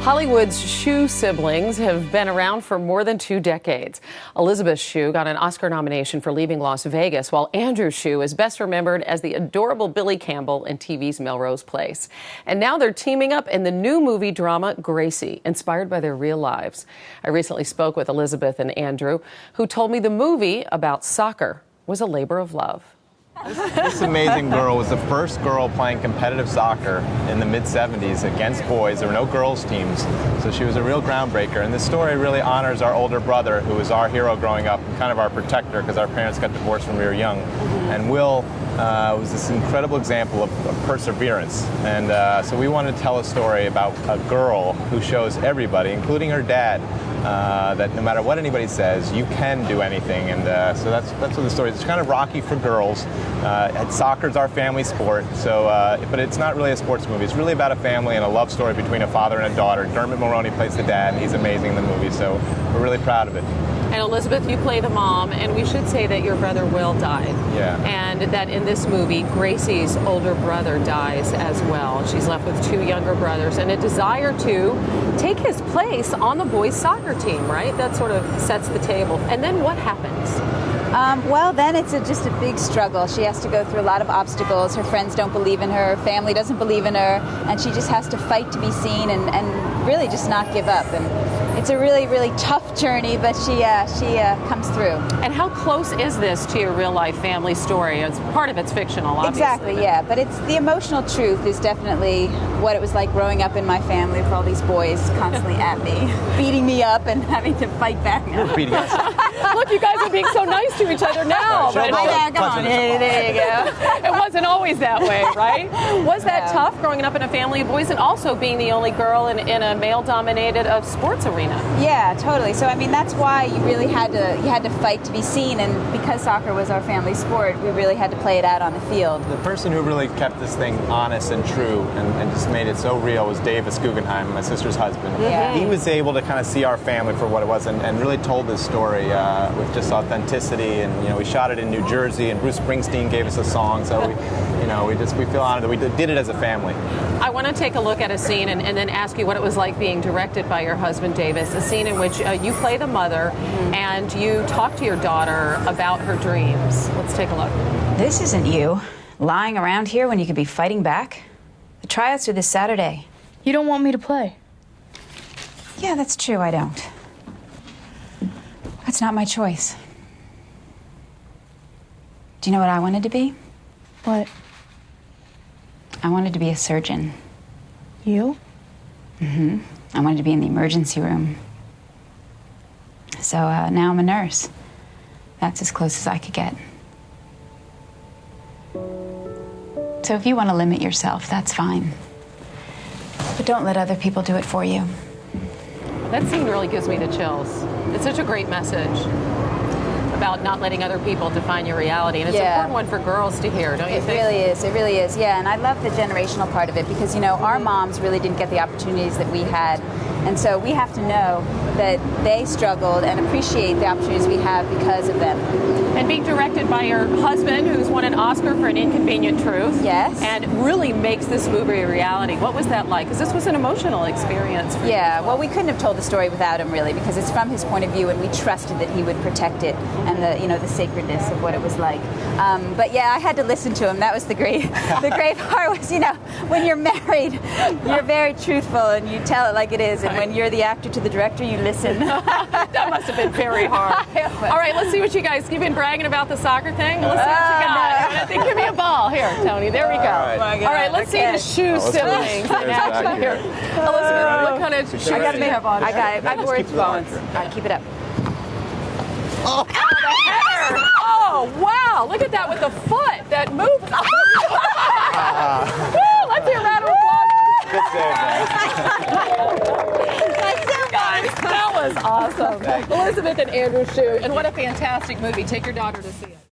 Hollywood's Shue siblings have been around for more than 2 decades. Elizabeth Shue got an Oscar nomination for Leaving Las Vegas, while Andrew Shue is best remembered as the adorable Billy Campbell in TV's Melrose Place. And now they're teaming up in the new movie drama Gracie, inspired by their real lives. I recently spoke with Elizabeth and Andrew, who told me the movie about soccer was a labor of love. This amazing girl was the first girl playing competitive soccer in the mid-'70s against boys. There were no girls' teams, so she was a real groundbreaker. And this story really honors our older brother, who was our hero growing up and kind of our protector because our parents got divorced when we were young. And Will was this incredible example of perseverance. And so we wanted to tell a story about a girl who shows everybody, including her dad, that no matter what anybody says, you can do anything. And so that's what the story is. It's kind of rocky for girls. Soccer's our family sport, so but it's not really a sports movie. It's really about a family and a love story between a father and a daughter. Dermot Mulroney plays the dad, and he's amazing in the movie, so we're really proud of it. And Elizabeth, you play the mom, and we should say that your brother Will died. Yeah. And that in this movie, Gracie's older brother dies as well. She's left with 2 younger brothers and a desire to take his place on the boys' soccer team, right? That sort of sets the table. And then what happens? Well, then it's just a big struggle. She has to go through a lot of obstacles. Her friends don't believe in her, family doesn't believe in her, and she just has to fight to be seen and really just not give up. And it's a really, really tough journey, but she comes through. And how close is this to your real-life family story? It's part of it's fictional, obviously. Exactly, yeah. But it's the emotional truth is definitely what it was like growing up in my family with all these boys constantly at me, beating me up and having to fight back now. Beating us. Look, you guys are being so nice to each other now. Come on. Hey, there you go. It wasn't always that way, right? Was that tough growing up in a family of boys and also being the only girl in a male-dominated sports arena? Yeah, totally. So I mean, that's why you really had to fight to be seen, and because soccer was our family sport, we really had to play it out on the field. The person who really kept this thing honest and true and just made it so real was Davis Guggenheim, my sister's husband. Yeah. He was able to kind of see our family for what it was and really told this story with just authenticity. And we shot it in New Jersey, and Bruce Springsteen gave us a song, so we feel honored that we did it as a family. I want to take a look at a scene and then ask you what it was like being directed by your husband Davis. A scene in which you play the mother and you talk to your daughter about her dreams. Let's take a look. This isn't you lying around here when you could be fighting back. The tryouts are this Saturday. You don't want me to play. Yeah, that's true, I don't. That's not my choice. Do you know what I wanted to be? What? I wanted to be a surgeon. You? Mm-hmm. I wanted to be in the emergency room. So now I'm a nurse. That's as close as I could get. So if you want to limit yourself, that's fine. But don't let other people do it for you. That scene really gives me the chills. It's such a great message about not letting other people define your reality. And it's an important one for girls to hear, don't you think? It really is, yeah. And I love the generational part of it because, our moms really didn't get the opportunities that we had. And so we have to know that they struggled and appreciate the opportunities we have because of them. And being directed by your husband, who's won an Oscar for An Inconvenient Truth. Yes. And really makes this movie a reality. What was that like? Because this was an emotional experience for you. Well, we couldn't have told the story without him, really, because it's from his point of view, and we trusted that he would protect it and the sacredness of what it was like. But yeah, I had to listen to him. That was the great part was, when you're married, you're very truthful and you tell it like it is. And when you're the actor to the director, you listen. That must have been very hard. All right, let's see what you guys, you've been bragging about the soccer thing. Let's see what you got. I think give me a ball. Here, Tony, there we go. All right, let's see the Shue siblings in action here. Elizabeth, what kind of shoe? I got it. I got it. I'm worried bones. All right, keep it up. Oh, the header. Oh, wow. Look at that with the foot. That move. Woo, let's hear a round of applause. Good save, Guys, that was awesome. Elizabeth and Andrew Shue. And what a fantastic movie. Take your daughter to see it.